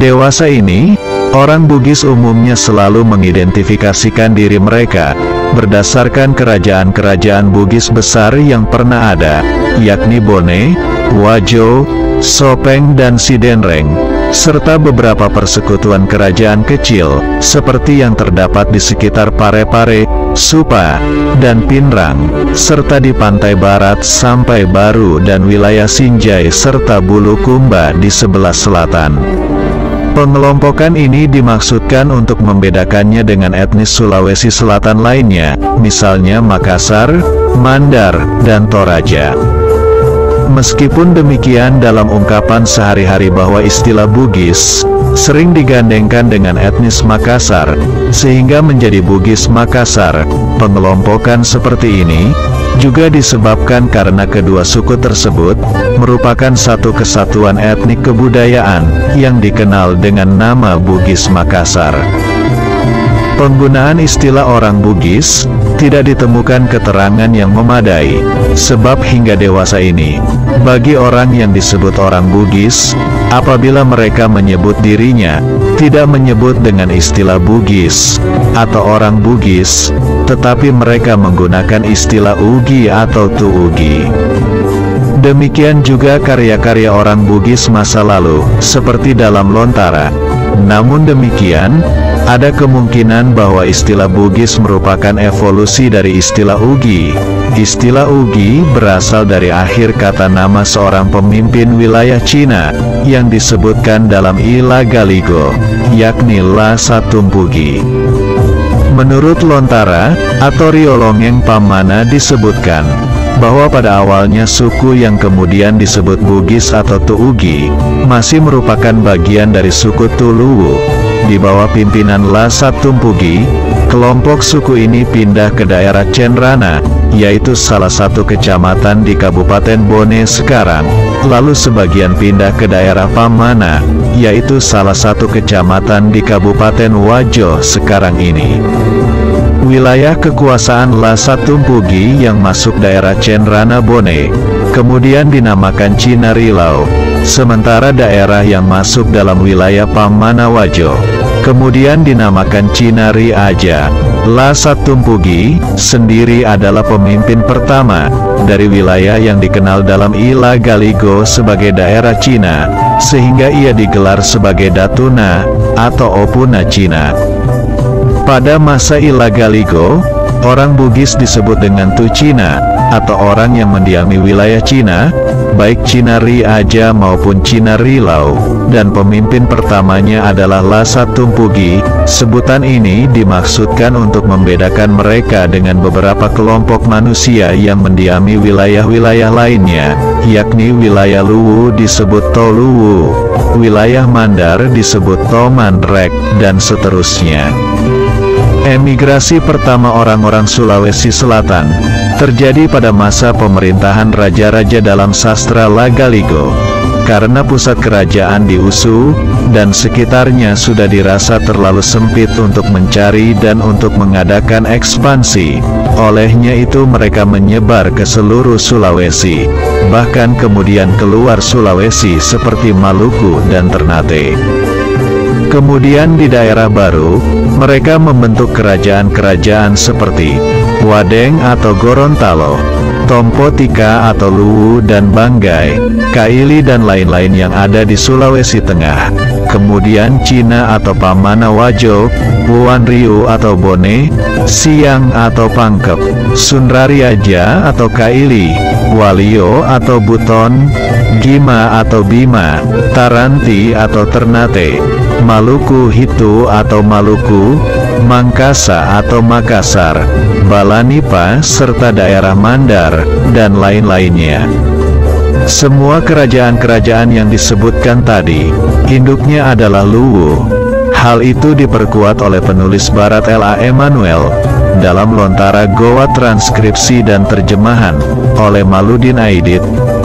Dewasa ini, orang Bugis umumnya selalu mengidentifikasikan diri mereka berdasarkan kerajaan-kerajaan Bugis besar yang pernah ada, yakni Bone, Wajo, Sopeng dan Sidenreng, serta beberapa persekutuan kerajaan kecil, seperti yang terdapat di sekitar Parepare, Supa, dan Pinrang, serta di pantai barat sampai Baru dan wilayah Sinjai serta Bulukumba di sebelah selatan. Pengelompokan ini dimaksudkan untuk membedakannya dengan etnis Sulawesi Selatan lainnya, misalnya Makassar, Mandar, dan Toraja. Meskipun demikian, dalam ungkapan sehari-hari bahwa istilah Bugis sering digandengkan dengan etnis Makassar, sehingga menjadi Bugis Makassar. Pengelompokan seperti ini juga disebabkan karena kedua suku tersebut merupakan satu kesatuan etnik kebudayaan yang dikenal dengan nama Bugis Makassar. Penggunaan istilah orang Bugis tidak ditemukan keterangan yang memadai, sebab hingga dewasa ini, bagi orang yang disebut orang Bugis, apabila mereka menyebut dirinya, tidak menyebut dengan istilah Bugis atau orang Bugis, tetapi mereka menggunakan istilah Ugi atau Tuugi. Demikian juga karya-karya orang Bugis masa lalu, seperti dalam Lontara. Namun demikian, ada kemungkinan bahwa istilah Bugis merupakan evolusi dari istilah Ugi. Istilah Ugi berasal dari akhir kata nama seorang pemimpin wilayah Cina, yang disebutkan dalam Ila Galigo, yakni La Satumpugi. Menurut Lontara, atau Riolongeng Pamana disebutkan, bahwa pada awalnya suku yang kemudian disebut Bugis atau Tuugi, masih merupakan bagian dari suku Tuluwu. Di bawah pimpinan La Satumpugi, kelompok suku ini pindah ke daerah Cenrana, yaitu salah satu kecamatan di Kabupaten Bone sekarang, lalu sebagian pindah ke daerah Pamana, yaitu salah satu kecamatan di Kabupaten Wajo sekarang ini. Wilayah kekuasaan La Satumpugi yang masuk daerah Cenrana Bone, kemudian dinamakan Cina Rilau, sementara daerah yang masuk dalam wilayah Pamana Wajo, kemudian dinamakan Cina Ri Aja. La Satumpugi sendiri adalah pemimpin pertama dari wilayah yang dikenal dalam Ila Galigo sebagai daerah Cina, sehingga ia digelar sebagai Datuna atau Opuna Cina. Pada masa Ila Galigo, orang Bugis disebut dengan Tu Cina, atau orang yang mendiami wilayah Cina, baik Cina Ri Aja maupun Cina Rilau, dan pemimpin pertamanya adalah La Satumpugi. Sebutan ini dimaksudkan untuk membedakan mereka dengan beberapa kelompok manusia yang mendiami wilayah-wilayah lainnya, yakni wilayah Luwu disebut Toluwu, wilayah Mandar disebut Tomandrek, dan seterusnya. Emigrasi pertama orang-orang Sulawesi Selatan terjadi pada masa pemerintahan raja-raja dalam sastra La Galigo, karena pusat kerajaan di Usu dan sekitarnya sudah dirasa terlalu sempit untuk mencari dan untuk mengadakan ekspansi. Olehnya itu mereka menyebar ke seluruh Sulawesi, bahkan kemudian keluar Sulawesi seperti Maluku dan Ternate. Kemudian di daerah baru, mereka membentuk kerajaan-kerajaan seperti Wadeng atau Gorontalo, Tompotika atau Luwu dan Banggai, Kaili dan lain-lain yang ada di Sulawesi Tengah. Kemudian Cina atau Pamana Wajo, Puan Riu atau Bone, Siang atau Pangkep, Sunrariaja atau Kaili, Walio atau Buton, Gima atau Bima, Taranti atau Ternate, Maluku Hitu atau Maluku, Mangkasa atau Makassar, Balanipa serta daerah Mandar, dan lain-lainnya. Semua kerajaan-kerajaan yang disebutkan tadi, induknya adalah Luwu. Hal itu diperkuat oleh penulis barat L.A. Emanuel dalam Lontara Goa transkripsi dan terjemahan oleh Maludin Aidit.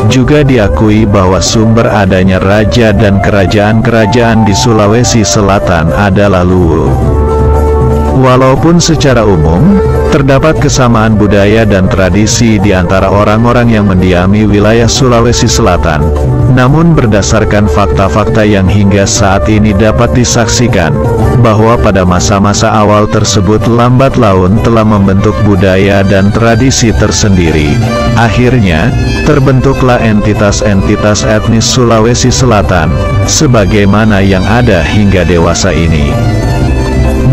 Juga diakui bahwa sumber adanya raja dan kerajaan-kerajaan di Sulawesi Selatan adalah Luwu. Walaupun secara umum, Terdapat kesamaan budaya dan tradisi di antara orang-orang yang mendiami wilayah Sulawesi Selatan. Namun berdasarkan fakta-fakta yang hingga saat ini dapat disaksikan, bahwa pada masa-masa awal tersebut lambat laun telah membentuk budaya dan tradisi tersendiri. Akhirnya, terbentuklah entitas-entitas etnis Sulawesi Selatan, sebagaimana yang ada hingga dewasa ini.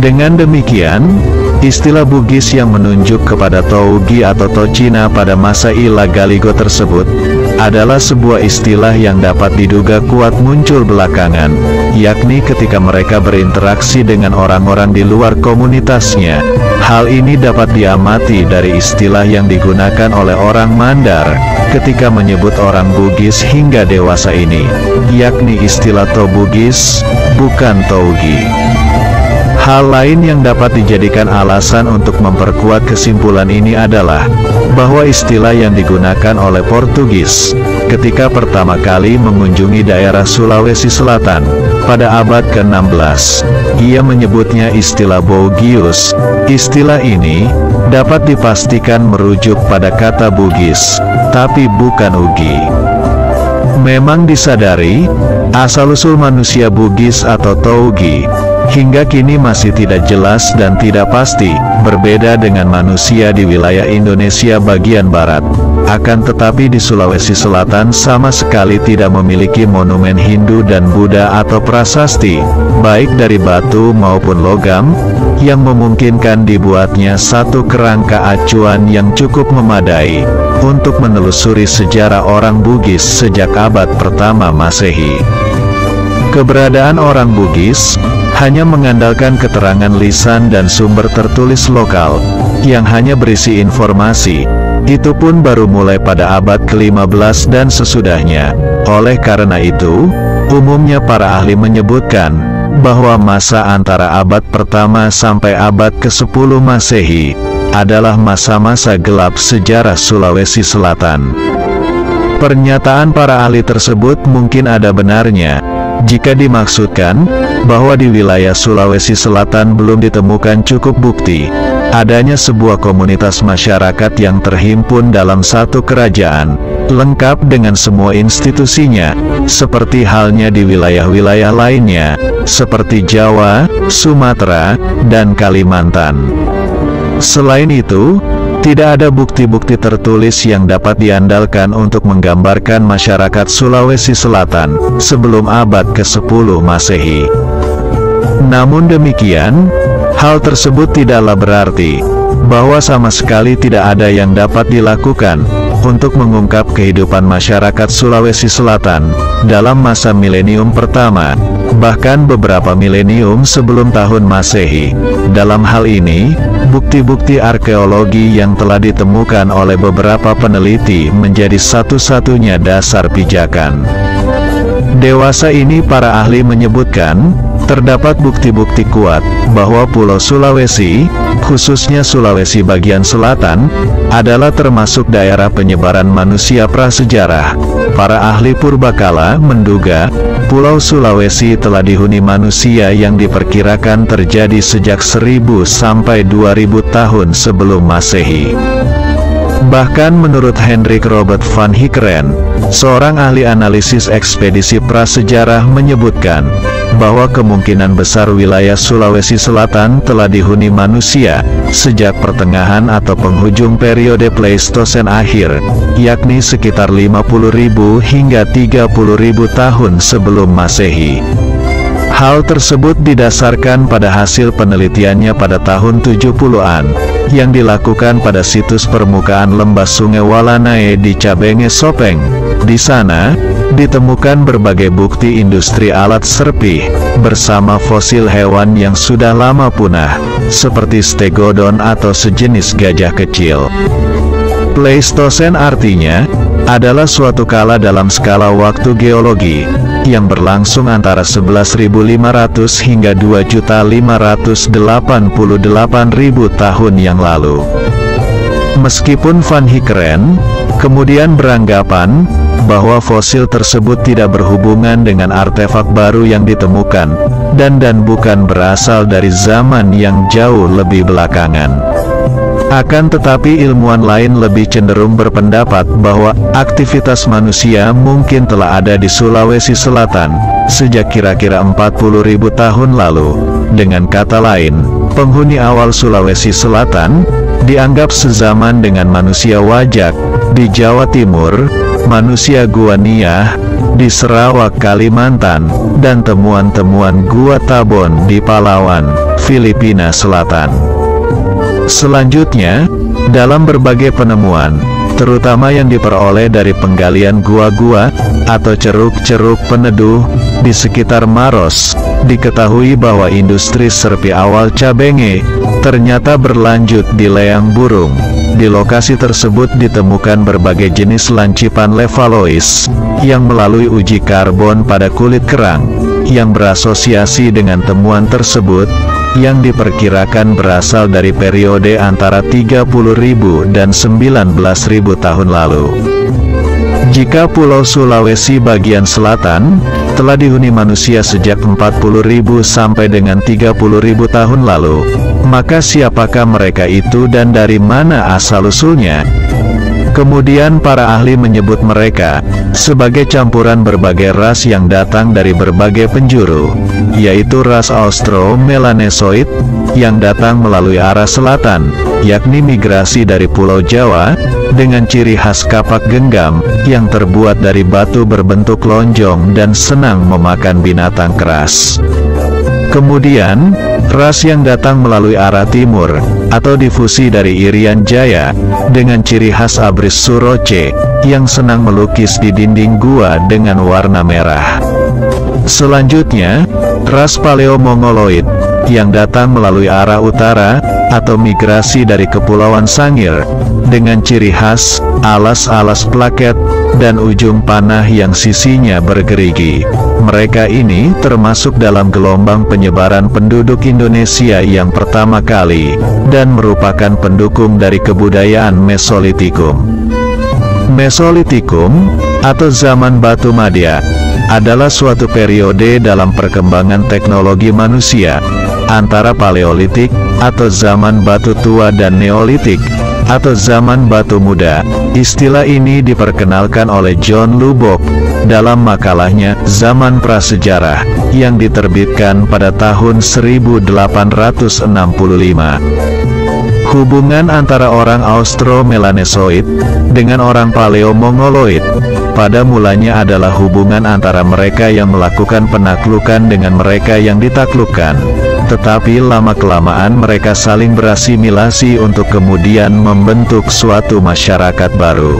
Dengan demikian, istilah Bugis yang menunjuk kepada Tougi atau Tocina pada masa Ila Galigo tersebut, adalah sebuah istilah yang dapat diduga kuat muncul belakangan, yakni ketika mereka berinteraksi dengan orang-orang di luar komunitasnya. Hal ini dapat diamati dari istilah yang digunakan oleh orang Mandar, ketika menyebut orang Bugis hingga dewasa ini, yakni istilah Tobugis, bukan Tougi. Hal lain yang dapat dijadikan alasan untuk memperkuat kesimpulan ini adalah, bahwa istilah yang digunakan oleh Portugis, ketika pertama kali mengunjungi daerah Sulawesi Selatan, pada abad ke-16, ia menyebutnya istilah Bougius. Istilah ini, dapat dipastikan merujuk pada kata Bugis, tapi bukan Ugi. Memang disadari, asal-usul manusia Bugis atau Tougi, hingga kini masih tidak jelas dan tidak pasti, berbeda dengan manusia di wilayah Indonesia bagian barat. Akan tetapi di Sulawesi Selatan sama sekali tidak memiliki monumen Hindu dan Buddha atau prasasti, baik dari batu maupun logam, yang memungkinkan dibuatnya satu kerangka acuan yang cukup memadai, untuk menelusuri sejarah orang Bugis sejak abad pertama Masehi. Keberadaan orang Bugis hanya mengandalkan keterangan lisan dan sumber tertulis lokal, yang hanya berisi informasi, itu pun baru mulai pada abad ke-15 dan sesudahnya. Oleh karena itu, umumnya para ahli menyebutkan, bahwa masa antara abad pertama sampai abad ke-10 Masehi, adalah masa-masa gelap sejarah Sulawesi Selatan. Pernyataan para ahli tersebut mungkin ada benarnya, jika dimaksudkan, bahwa di wilayah Sulawesi Selatan belum ditemukan cukup bukti adanya sebuah komunitas masyarakat yang terhimpun dalam satu kerajaan, lengkap dengan semua institusinya, seperti halnya di wilayah-wilayah lainnya, seperti Jawa, Sumatera, dan Kalimantan. Selain itu, tidak ada bukti-bukti tertulis yang dapat diandalkan untuk menggambarkan masyarakat Sulawesi Selatan sebelum abad ke-10 Masehi. Namun demikian, hal tersebut tidaklah berarti bahwa sama sekali tidak ada yang dapat dilakukan untuk mengungkap kehidupan masyarakat Sulawesi Selatan dalam masa milenium pertama, bahkan beberapa milenium sebelum tahun Masehi. Dalam hal ini, bukti-bukti arkeologi yang telah ditemukan oleh beberapa peneliti menjadi satu-satunya dasar pijakan. Dewasa ini para ahli menyebutkan, terdapat bukti-bukti kuat, bahwa Pulau Sulawesi, khususnya Sulawesi bagian selatan, adalah termasuk daerah penyebaran manusia prasejarah. Para ahli purbakala menduga, Pulau Sulawesi telah dihuni manusia yang diperkirakan terjadi sejak 1000 sampai 2000 tahun sebelum Masehi. Bahkan menurut Hendrik Robert van Hickeren, seorang ahli analisis ekspedisi prasejarah menyebutkan, bahwa kemungkinan besar wilayah Sulawesi Selatan telah dihuni manusia sejak pertengahan atau penghujung periode Pleistosen akhir, yakni sekitar 50.000 hingga 30.000 tahun sebelum Masehi. Hal tersebut didasarkan pada hasil penelitiannya pada tahun 70-an, yang dilakukan pada situs permukaan lembah Sungai Walanae di Cabenge Sopeng. Di sana, ditemukan berbagai bukti industri alat serpih, bersama fosil hewan yang sudah lama punah, seperti stegodon atau sejenis gajah kecil. Pleistosen artinya, adalah suatu kala dalam skala waktu geologi, yang berlangsung antara 11.500 hingga 2.588.000 tahun yang lalu. Meskipun Van Hickeren kemudian beranggapan bahwa fosil tersebut tidak berhubungan dengan artefak baru yang ditemukan, dan bukan berasal dari zaman yang jauh lebih belakangan. Akan tetapi ilmuwan lain lebih cenderung berpendapat bahwa aktivitas manusia mungkin telah ada di Sulawesi Selatan sejak kira-kira 40.000 tahun lalu. Dengan kata lain, penghuni awal Sulawesi Selatan dianggap sezaman dengan manusia Wajak di Jawa Timur, manusia Gua Niah di Sarawak, Kalimantan, dan temuan-temuan Gua Tabon di Palawan, Filipina Selatan. Selanjutnya, dalam berbagai penemuan, terutama yang diperoleh dari penggalian gua-gua atau ceruk-ceruk peneduh di sekitar Maros, diketahui bahwa industri serpi awal Cabenge ternyata berlanjut di Leang Burung. Di lokasi tersebut ditemukan berbagai jenis lancipan levalois yang melalui uji karbon pada kulit kerang yang berasosiasi dengan temuan tersebut, yang diperkirakan berasal dari periode antara 30.000 dan 19.000 tahun lalu. Jika Pulau Sulawesi bagian selatan telah dihuni manusia sejak 40.000 sampai dengan 30.000 tahun lalu, maka siapakah mereka itu dan dari mana asal-usulnya? Kemudian para ahli menyebut mereka sebagai campuran berbagai ras yang datang dari berbagai penjuru, yaitu ras Austro-Melanesoid yang datang melalui arah selatan, yakni migrasi dari Pulau Jawa, dengan ciri khas kapak genggam yang terbuat dari batu berbentuk lonjong dan senang memakan binatang keras. Kemudian, ras yang datang melalui arah timur, atau difusi dari Irian Jaya, dengan ciri khas abris Suroce, yang senang melukis di dinding gua dengan warna merah. Selanjutnya, ras Paleo-Mongoloid, yang datang melalui arah utara, atau migrasi dari Kepulauan Sangir, dengan ciri khas, alas-alas plaket, dan ujung panah yang sisinya bergerigi. Mereka ini termasuk dalam gelombang penyebaran penduduk Indonesia yang pertama kali, dan merupakan pendukung dari kebudayaan Mesolitikum. Mesolitikum, atau zaman batu madya, adalah suatu periode dalam perkembangan teknologi manusia, antara Paleolitik, atau zaman batu tua, dan Neolitik, atau zaman batu muda. Istilah ini diperkenalkan oleh John Lubbock dalam makalahnya Zaman Prasejarah, yang diterbitkan pada tahun 1865. Hubungan antara orang Austro-Melanesoid dengan orang Paleo-Mongoloid pada mulanya adalah hubungan antara mereka yang melakukan penaklukan dengan mereka yang ditaklukkan. Tetapi lama-kelamaan mereka saling berasimilasi untuk kemudian membentuk suatu masyarakat baru.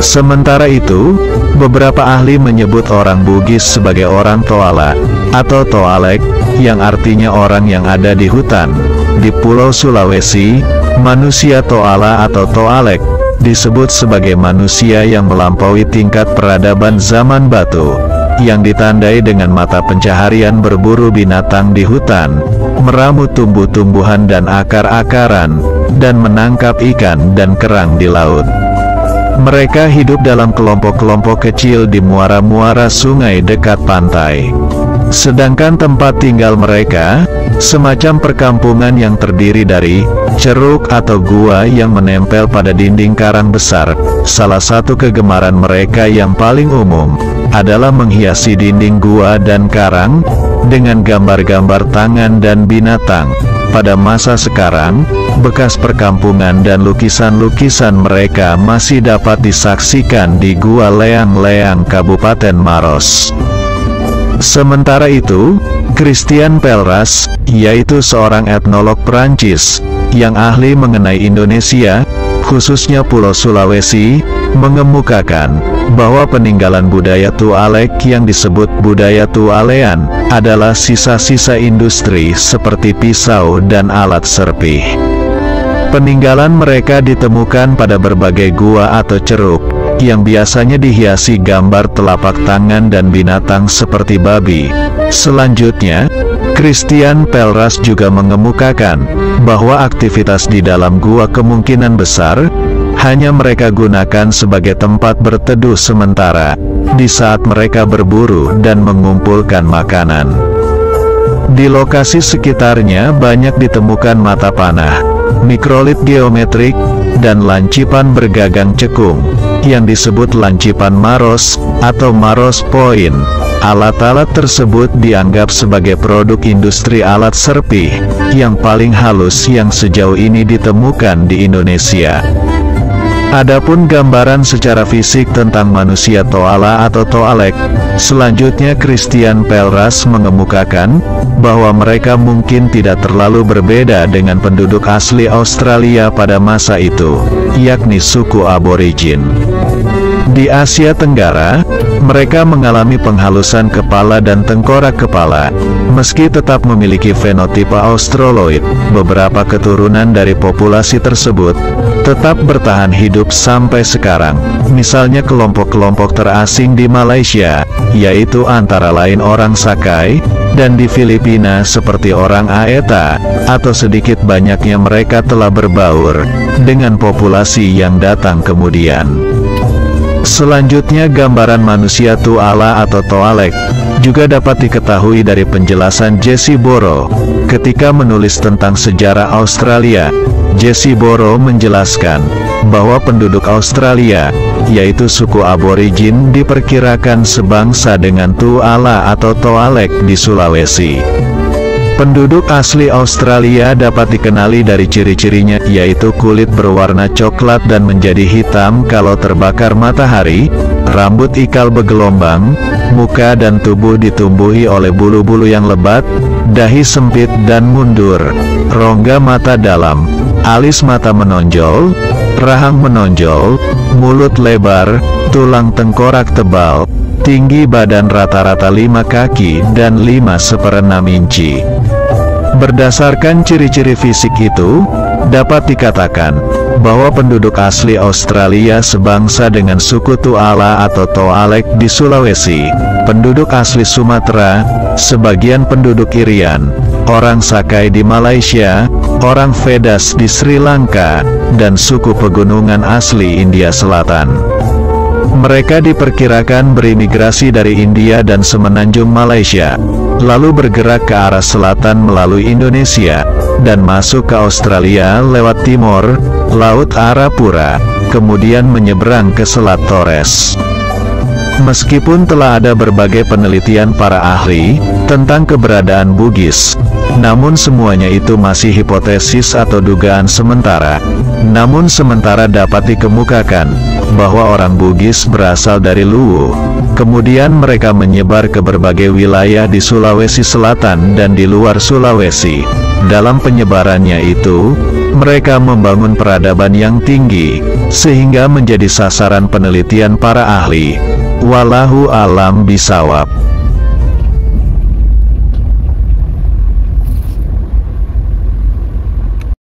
Sementara itu, beberapa ahli menyebut orang Bugis sebagai orang Toala, atau Toalek, yang artinya orang yang ada di hutan. Di Pulau Sulawesi, manusia Toala atau Toalek disebut sebagai manusia yang melampaui tingkat peradaban zaman batu, yang ditandai dengan mata pencaharian berburu binatang di hutan, meramu tumbuh-tumbuhan dan akar-akaran, dan menangkap ikan dan kerang di laut. Mereka hidup dalam kelompok-kelompok kecil di muara-muara sungai dekat pantai. Sedangkan tempat tinggal mereka, semacam perkampungan yang terdiri dari ceruk atau gua yang menempel pada dinding karang besar. Salah satu kegemaran mereka yang paling umum adalah menghiasi dinding gua dan karang dengan gambar-gambar tangan dan binatang. Pada masa sekarang, bekas perkampungan dan lukisan-lukisan mereka masih dapat disaksikan di Gua Leang-Leang, Kabupaten Maros. Sementara itu, Christian Pelras, yaitu seorang etnolog Prancis yang ahli mengenai Indonesia, khususnya Pulau Sulawesi, mengemukakan bahwa peninggalan budaya Tualek yang disebut budaya Tualean adalah sisa-sisa industri seperti pisau dan alat serpih. Peninggalan mereka ditemukan pada berbagai gua atau ceruk, yang biasanya dihiasi gambar telapak tangan dan binatang seperti babi. Selanjutnya, Christian Pelras juga mengemukakan bahwa aktivitas di dalam gua kemungkinan besar hanya mereka gunakan sebagai tempat berteduh sementara, di saat mereka berburu dan mengumpulkan makanan. Di lokasi sekitarnya banyak ditemukan mata panah, mikrolit geometrik, dan lancipan bergagang cekung, yang disebut lancipan Maros, atau Maros Point. Alat-alat tersebut dianggap sebagai produk industri alat serpih, yang paling halus yang sejauh ini ditemukan di Indonesia. Adapun gambaran secara fisik tentang manusia Toala atau Toalek, selanjutnya Christian Pelras mengemukakan, bahwa mereka mungkin tidak terlalu berbeda dengan penduduk asli Australia pada masa itu, yakni suku aborigin. Di Asia Tenggara, mereka mengalami penghalusan kepala dan tengkorak kepala. Meski tetap memiliki fenotipe Australoid, beberapa keturunan dari populasi tersebut tetap bertahan hidup sampai sekarang. Misalnya kelompok-kelompok terasing di Malaysia, yaitu antara lain orang Sakai, dan di Filipina seperti orang Aeta, atau sedikit banyaknya mereka telah berbaur dengan populasi yang datang kemudian. Selanjutnya gambaran manusia Tuala atau Toalek juga dapat diketahui dari penjelasan Jesse Boro. Ketika menulis tentang sejarah Australia, Jesse Boro menjelaskan bahwa penduduk Australia, yaitu suku aborigin, diperkirakan sebangsa dengan Tuala atau Toalek di Sulawesi. Penduduk asli Australia dapat dikenali dari ciri-cirinya, yaitu kulit berwarna coklat dan menjadi hitam kalau terbakar matahari, rambut ikal bergelombang, muka dan tubuh ditumbuhi oleh bulu-bulu yang lebat, dahi sempit dan mundur, rongga mata dalam, alis mata menonjol, rahang menonjol, mulut lebar, tulang tengkorak tebal, tinggi badan rata-rata 5 kaki dan 5/6 inci. Berdasarkan ciri-ciri fisik itu, dapat dikatakan bahwa penduduk asli Australia sebangsa dengan suku Tuala atau Toalek di Sulawesi, penduduk asli Sumatera, sebagian penduduk Irian, orang Sakai di Malaysia, orang Vedas di Sri Lanka, dan suku pegunungan asli India Selatan. Mereka diperkirakan berimigrasi dari India dan semenanjung Malaysia, lalu bergerak ke arah selatan melalui Indonesia, dan masuk ke Australia lewat timur, Laut Arafura, kemudian menyeberang ke Selat Torres. Meskipun telah ada berbagai penelitian para ahli tentang keberadaan Bugis, namun semuanya itu masih hipotesis atau dugaan sementara. Namun sementara dapat dikemukakan bahwa orang Bugis berasal dari Luwu. Kemudian mereka menyebar ke berbagai wilayah di Sulawesi Selatan dan di luar Sulawesi. Dalam penyebarannya itu, mereka membangun peradaban yang tinggi, sehingga menjadi sasaran penelitian para ahli. Wallahu a'lam bishawab.